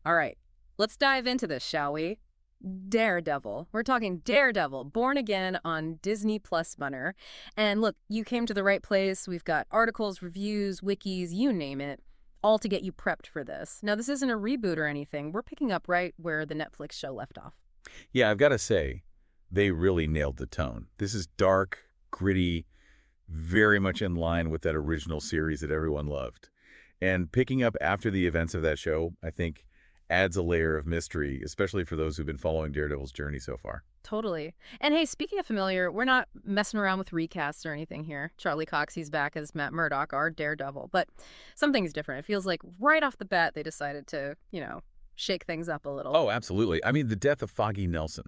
All right, let's dive into this, shall we? Daredevil. We're talking Daredevil, born again on Disney Plus Bunner. And look, you came to the right place. We've got articles, reviews, wikis, you name it, all to get you prepped for this. Now, this isn't a reboot or anything. We're picking up right where the Netflix show left off. Yeah, I've got to say, they really nailed the tone. This is dark, gritty, very much in line with that original series that everyone loved. And picking up after the events of that show, I think, adds a layer of mystery, especially for those who've been following Daredevil's journey so far. Totally. And hey, speaking of familiar, we're not messing around with recasts or anything here. Charlie Cox, he's back as Matt Murdock, our Daredevil. But something's different. It feels like right off the bat they decided to, shake things up a little. Oh, absolutely. I mean, the death of Foggy Nelson,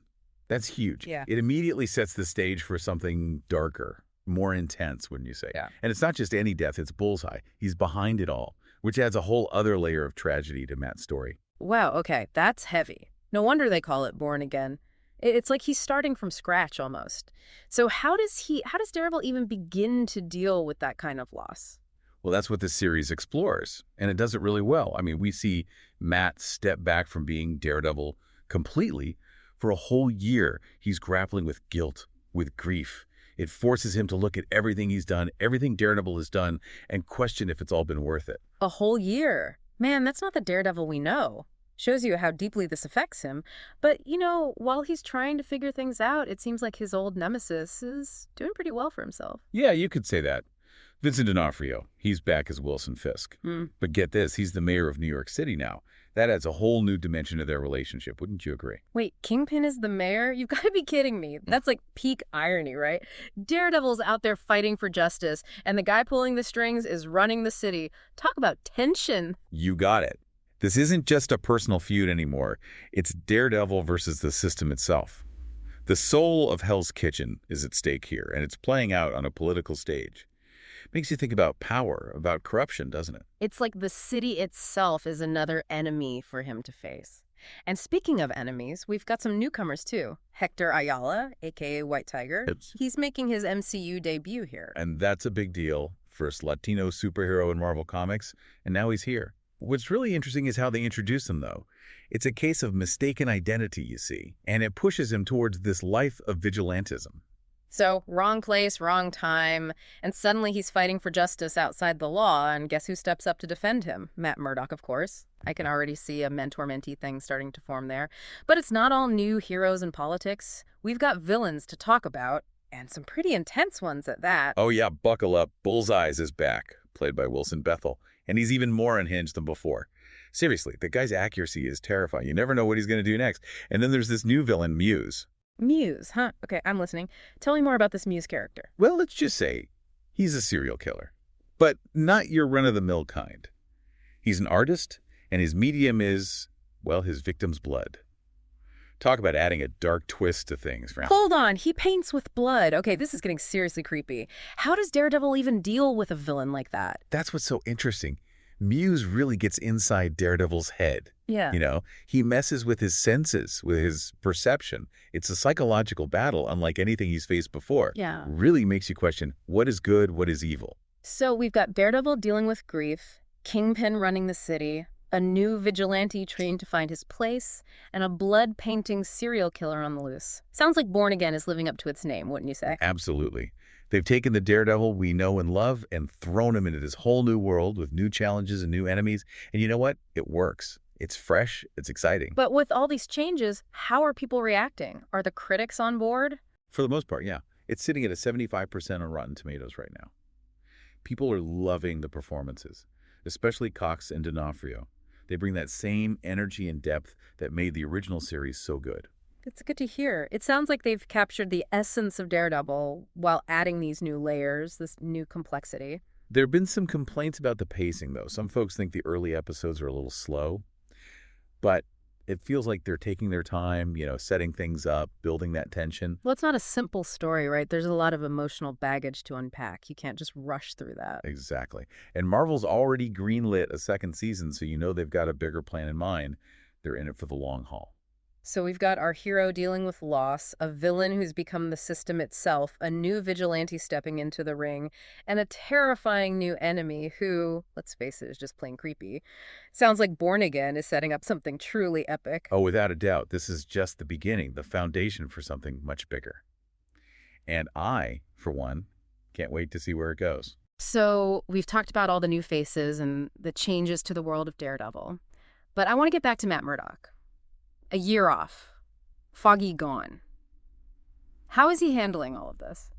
that's huge. Yeah. It immediately sets the stage for something darker, more intense, wouldn't you say? Yeah. And it's not just any death, it's Bullseye. He's behind it all, which adds a whole other layer of tragedy to Matt's story. Wow, okay, that's heavy. No wonder they call it Born Again. It's like he's starting from scratch almost. So how does Daredevil even begin to deal with that kind of loss? Well, that's what this series explores, and it does it really well. I mean, we see Matt step back from being Daredevil completely. For a whole year, he's grappling with guilt, with grief. It forces him to look at everything he's done, everything Daredevil has done, and question if it's all been worth it. A whole year? Man, that's not the Daredevil we know. Shows you how deeply this affects him. But, while he's trying to figure things out, it seems like his old nemesis is doing pretty well for himself. Yeah, you could say that. Vincent D'Onofrio, he's back as Wilson Fisk. But get this, he's the mayor of New York City now. That adds a whole new dimension to their relationship, wouldn't you agree? Wait, Kingpin is the mayor? You've got to be kidding me. That's like peak irony, right? Daredevil's out there fighting for justice, and the guy pulling the strings is running the city. Talk about tension. You got it. This isn't just a personal feud anymore. It's Daredevil versus the system itself. The soul of Hell's Kitchen is at stake here, and it's playing out on a political stage. Makes you think about power, about corruption, doesn't it? It's like the city itself is another enemy for him to face. And speaking of enemies, we've got some newcomers too. Hector Ayala, a.k.a. White Tiger. He's making his MCU debut here. And that's a big deal. First Latino superhero in Marvel Comics, and now he's here. What's really interesting is how they introduce him, though. It's a case of mistaken identity, you see, and it pushes him towards this life of vigilantism. So, wrong place, wrong time, and suddenly he's fighting for justice outside the law, and guess who steps up to defend him? Matt Murdock, of course. I can already see a mentor-mentee thing starting to form there. But it's not all new heroes in politics. We've got villains to talk about, and some pretty intense ones at that. Oh yeah, buckle up. Bullseye is back, played by Wilson Bethel, and he's even more unhinged than before. Seriously, the guy's accuracy is terrifying. You never know what he's going to do next. And then there's this new villain, Muse. Muse, huh? Okay, I'm listening. Tell me more about this Muse character. Well, let's just say he's a serial killer, but not your run-of-the-mill kind. He's an artist, and his medium is, well, his victim's blood. Talk about adding a dark twist to things, Fran. Hold on, he paints with blood. Okay, this is getting seriously creepy. How does Daredevil even deal with a villain like that? That's what's so interesting. Muse really gets inside Daredevil's head. Yeah. He messes with his senses, with his perception. It's a psychological battle unlike anything he's faced before. Yeah. Really makes you question what is good, what is evil. So we've got Daredevil dealing with grief, Kingpin running the city, a new vigilante trained to find his place, and a blood-painting serial killer on the loose. Sounds like Born Again is living up to its name, wouldn't you say? Absolutely. They've taken the Daredevil we know and love and thrown him into this whole new world with new challenges and new enemies. And you know what? It works. It's fresh. It's exciting. But with all these changes, how are people reacting? Are the critics on board? For the most part, yeah. It's sitting at a 75% on Rotten Tomatoes right now. People are loving the performances, especially Cox and D'Onofrio. They bring that same energy and depth that made the original series so good. It's good to hear. It sounds like they've captured the essence of Daredevil while adding these new layers, this new complexity. There have been some complaints about the pacing, though. Some folks think the early episodes are a little slow, but it feels like they're taking their time, setting things up, building that tension. Well, it's not a simple story, right? There's a lot of emotional baggage to unpack. You can't just rush through that. Exactly. And Marvel's already greenlit a second season, so they've got a bigger plan in mind. They're in it for the long haul. So we've got our hero dealing with loss, a villain who's become the system itself, a new vigilante stepping into the ring, and a terrifying new enemy who, let's face it, is just plain creepy. Sounds like Born Again is setting up something truly epic. Oh, without a doubt, this is just the beginning, the foundation for something much bigger. And I, for one, can't wait to see where it goes. So we've talked about all the new faces and the changes to the world of Daredevil. But I want to get back to Matt Murdock. A year off. Foggy gone. How is he handling all of this?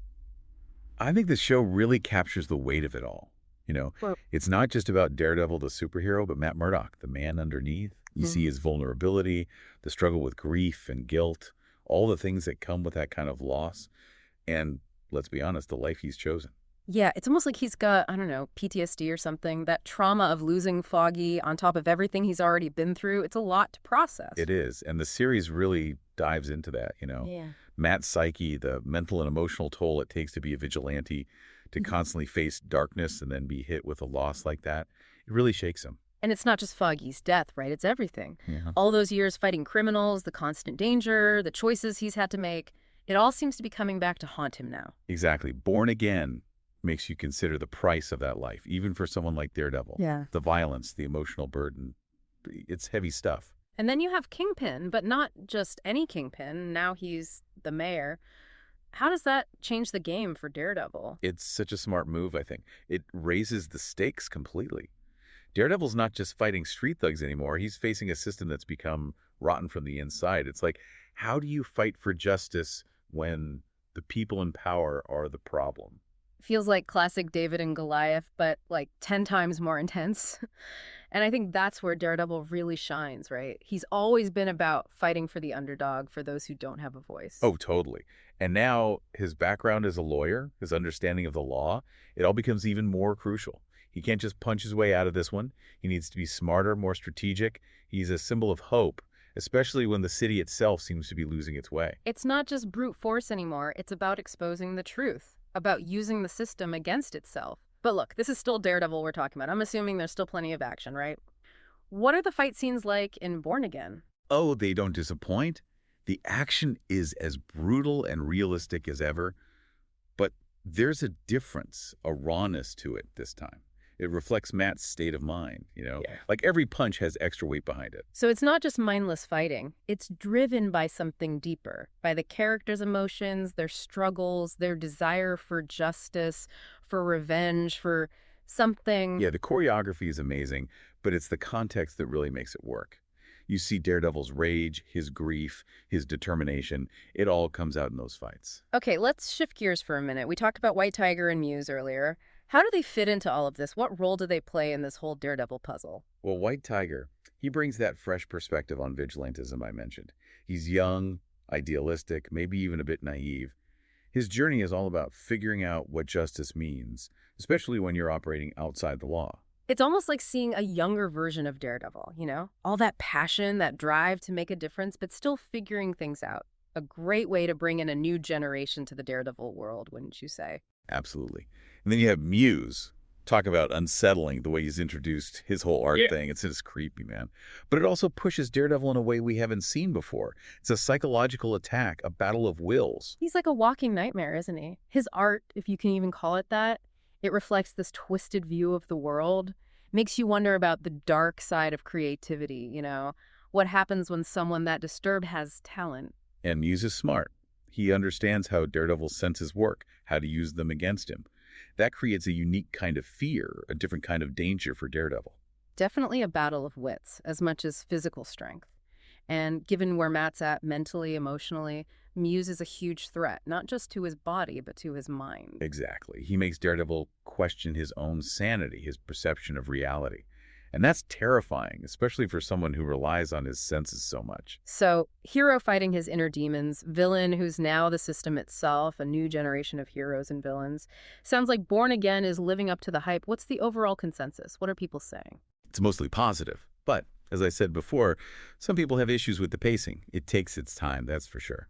I think the show really captures the weight of it all. You know, Well, it's not just about Daredevil, the superhero, but Matt Murdock, the man underneath. You see his vulnerability, the struggle with grief and guilt, all the things that come with that kind of loss. And let's be honest, the life he's chosen. yeah, it's almost like he's got, I don't know, PTSD or something. That trauma of losing Foggy on top of everything he's already been through. It's a lot to process. It is. And the series really dives into that. Yeah. Matt's psyche, the mental and emotional toll it takes to be a vigilante, to constantly face darkness and then be hit with a loss like that. It really shakes him. And it's not just Foggy's death, right? It's everything. Yeah. All those years fighting criminals, the constant danger, the choices he's had to make. It all seems to be coming back to haunt him now. Exactly. Born Again makes you consider the price of that life, even for someone like Daredevil. Yeah. The violence, the emotional burden. It's heavy stuff. And then you have Kingpin, but not just any Kingpin. Now he's the mayor. How does that change the game for Daredevil? It's such a smart move, I think. It raises the stakes completely. Daredevil's not just fighting street thugs anymore. He's facing a system that's become rotten from the inside. It's like, how do you fight for justice when the people in power are the problem? Feels like classic David and Goliath, but like 10 times more intense. And I think that's where Daredevil really shines, right? He's always been about fighting for the underdog, for those who don't have a voice. Oh, totally. And now his background as a lawyer, his understanding of the law, it all becomes even more crucial. He can't just punch his way out of this one. He needs to be smarter, more strategic. He's a symbol of hope, especially when the city itself seems to be losing its way. It's not just brute force anymore. It's about exposing the truth, about using the system against itself. But look, this is still Daredevil we're talking about. I'm assuming there's still plenty of action, right? What are the fight scenes like in Born Again? Oh, they don't disappoint. The action is as brutal and realistic as ever, but there's a difference, a rawness to it this time. It reflects Matt's state of mind. Yeah. Like every punch has extra weight behind it. So it's not just mindless fighting. It's driven by something deeper, by the characters' emotions, their struggles, their desire for justice, for revenge, for something. Yeah, the choreography is amazing, but it's the context that really makes it work. You see Daredevil's rage, his grief, his determination. It all comes out in those fights. Okay, let's shift gears for a minute. We talked about White Tiger and Muse earlier. How do they fit into all of this? What role do they play in this whole Daredevil puzzle? Well, White Tiger, he brings that fresh perspective on vigilantism I mentioned. He's young, idealistic, maybe even a bit naive. His journey is all about figuring out what justice means, especially when you're operating outside the law. It's almost like seeing a younger version of Daredevil, you know? All that passion, that drive to make a difference, but still figuring things out. A great way to bring in a new generation to the Daredevil world, wouldn't you say? Absolutely. And then you have Muse. Talk about unsettling the way he's introduced his whole art thing. It's just creepy, man. But it also pushes Daredevil in a way we haven't seen before. It's a psychological attack, a battle of wills. He's like a walking nightmare, isn't he? His art, if you can even call it that, it reflects this twisted view of the world. Makes you wonder about the dark side of creativity, you know? What happens when someone that disturbed has talent? And Muse is smart. He understands how Daredevil's senses work, how to use them against him. That creates a unique kind of fear, a different kind of danger for Daredevil. Definitely a battle of wits, as much as physical strength. And given where Matt's at mentally, emotionally, Muse is a huge threat, not just to his body, but to his mind. Exactly. He makes Daredevil question his own sanity, his perception of reality. And that's terrifying, especially for someone who relies on his senses so much. So, hero fighting his inner demons, villain who's now the system itself, a new generation of heroes and villains. Sounds like Born Again is living up to the hype. What's the overall consensus? What are people saying? It's mostly positive. But, as I said before, some people have issues with the pacing. It takes its time, that's for sure.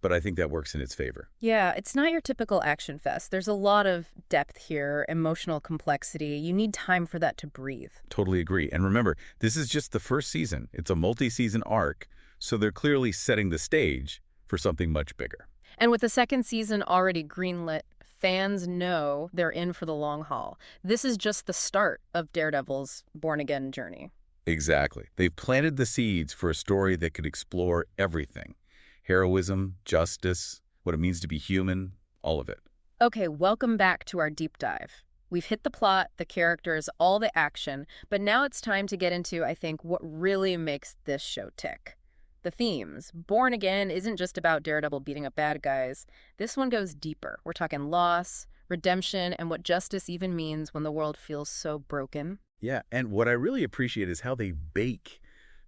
but I think that works in its favor. Yeah, it's not your typical action fest. There's a lot of depth here, emotional complexity. You need time for that to breathe. Totally agree. And remember, this is just the first season. It's a multi-season arc, so they're clearly setting the stage for something much bigger. And with the second season already greenlit, fans know they're in for the long haul. This is just the start of Daredevil's born-again journey. Exactly. They've planted the seeds for a story that could explore everything. Heroism, justice, what it means to be human, all of it. Okay, welcome back to our deep dive. We've hit the plot, the characters, all the action, but now it's time to get into, I think, what really makes this show tick. The themes. Born Again isn't just about Daredevil beating up bad guys. This one goes deeper. We're talking loss, redemption, and what justice even means when the world feels so broken. Yeah, and what I really appreciate is how they bake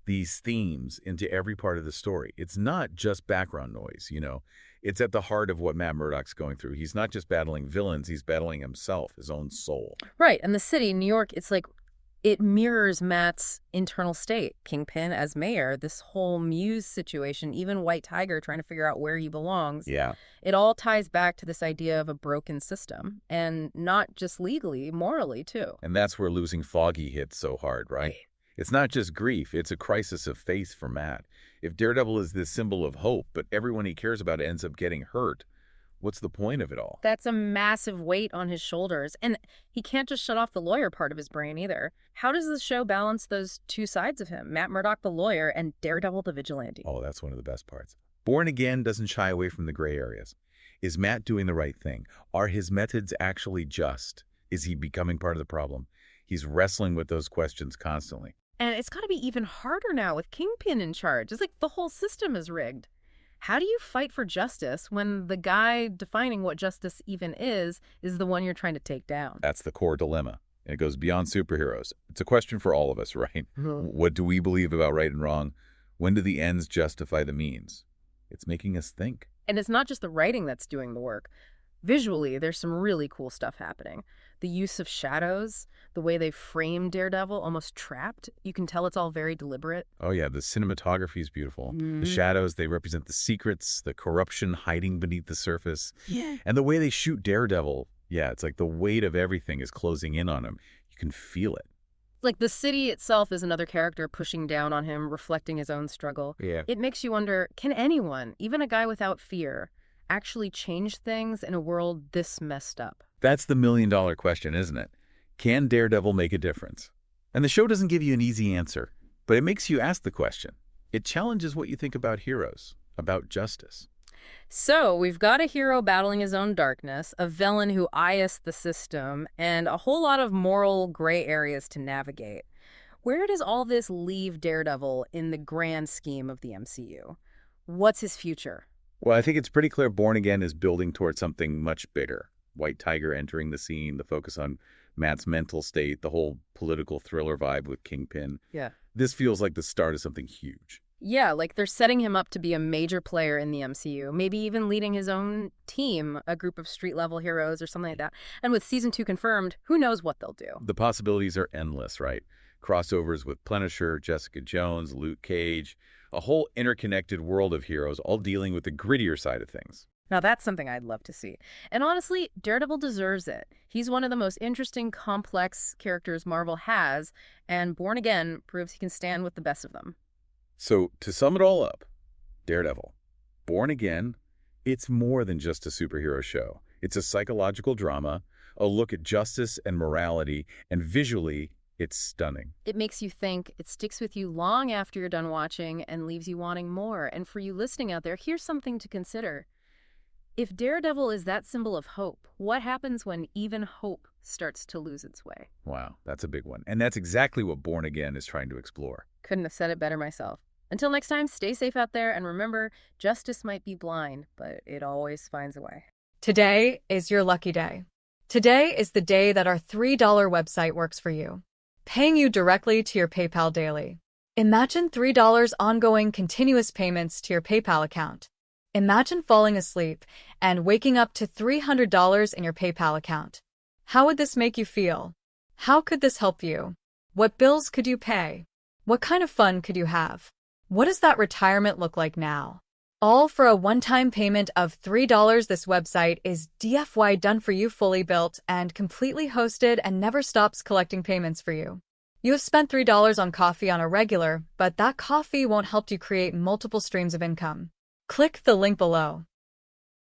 these themes into every part of the story. It's not just background noise, It's at the heart of what Matt Murdock's going through. He's not just battling villains, he's battling himself, his own soul. Right, and the city, New York, it's like it mirrors Matt's internal state. Kingpin as mayor, this whole Muse situation, even White Tiger trying to figure out where he belongs. Yeah. It all ties back to this idea of a broken system, and not just legally, morally, too. And that's where losing Foggy hits so hard, right? It's not just grief, it's a crisis of faith for Matt. If Daredevil is this symbol of hope, but everyone he cares about ends up getting hurt, what's the point of it all? That's a massive weight on his shoulders, and he can't just shut off the lawyer part of his brain either. How does the show balance those two sides of him, Matt Murdock the lawyer and Daredevil the vigilante? Oh, that's one of the best parts. Born Again doesn't shy away from the gray areas. Is Matt doing the right thing? Are his methods actually just? Is he becoming part of the problem? He's wrestling with those questions constantly. And it's got to be even harder now with Kingpin in charge. It's like the whole system is rigged. How do you fight for justice when the guy defining what justice even is the one you're trying to take down? That's the core dilemma. And it goes beyond superheroes. It's a question for all of us, right? What do we believe about right and wrong? When do the ends justify the means? It's making us think. And it's not just the writing that's doing the work. Visually, there's some really cool stuff happening. The use of shadows, the way they frame Daredevil, almost trapped. You can tell it's all very deliberate. Oh, yeah, the cinematography is beautiful. The shadows, they represent the secrets, the corruption hiding beneath the surface. Yeah. And the way they shoot Daredevil, yeah, it's like the weight of everything is closing in on him. You can feel it. Like the city itself is another character pushing down on him, reflecting his own struggle. Yeah. It makes you wonder, can anyone, even a guy without fear, actually change things in a world this messed up? That's the million-dollar question, isn't it? Can Daredevil make a difference? And the show doesn't give you an easy answer, but it makes you ask the question. It challenges what you think about heroes, about justice. So we've got a hero battling his own darkness, a villain who eyes the system, and a whole lot of moral gray areas to navigate. Where does all this leave Daredevil in the grand scheme of the MCU? What's his future? Well, I think it's pretty clear Born Again is building towards something much bigger. White Tiger entering the scene, the focus on Matt's mental state, the whole political thriller vibe with Kingpin. Yeah. This feels like the start of something huge. Yeah, like they're setting him up to be a major player in the MCU, maybe even leading his own team, a group of street-level heroes or something like that. And with Season 2 confirmed, who knows what they'll do? The possibilities are endless, right? Crossovers with Punisher, Jessica Jones, Luke Cage, a whole interconnected world of heroes, all dealing with the grittier side of things. Now that's something I'd love to see. And honestly, Daredevil deserves it. He's one of the most interesting, complex characters Marvel has, and Born Again proves he can stand with the best of them. So, to sum it all up, Daredevil, Born Again, it's more than just a superhero show. It's a psychological drama, a look at justice and morality, and visually, it's stunning. It makes you think, it sticks with you long after you're done watching, and leaves you wanting more. And for you listening out there, here's something to consider. If Daredevil is that symbol of hope, what happens when even hope starts to lose its way? Wow, that's a big one. And that's exactly what Born Again is trying to explore. Couldn't have said it better myself. Until next time, stay safe out there, and remember, justice might be blind, but it always finds a way. Today is your lucky day. Today is the day that our $3 website works for you, paying you directly to your PayPal daily. Imagine $3 ongoing continuous payments to your PayPal account. Imagine falling asleep and waking up to $300 in your PayPal account. How would this make you feel? How could this help you? What bills could you pay? What kind of fun could you have? What does that retirement look like now? All for a one-time payment of $3. This website is DFY done for you, fully built and completely hosted, and never stops collecting payments for you. You have spent $3 on coffee on a regular, but that coffee won't help you create multiple streams of income. Click the link below.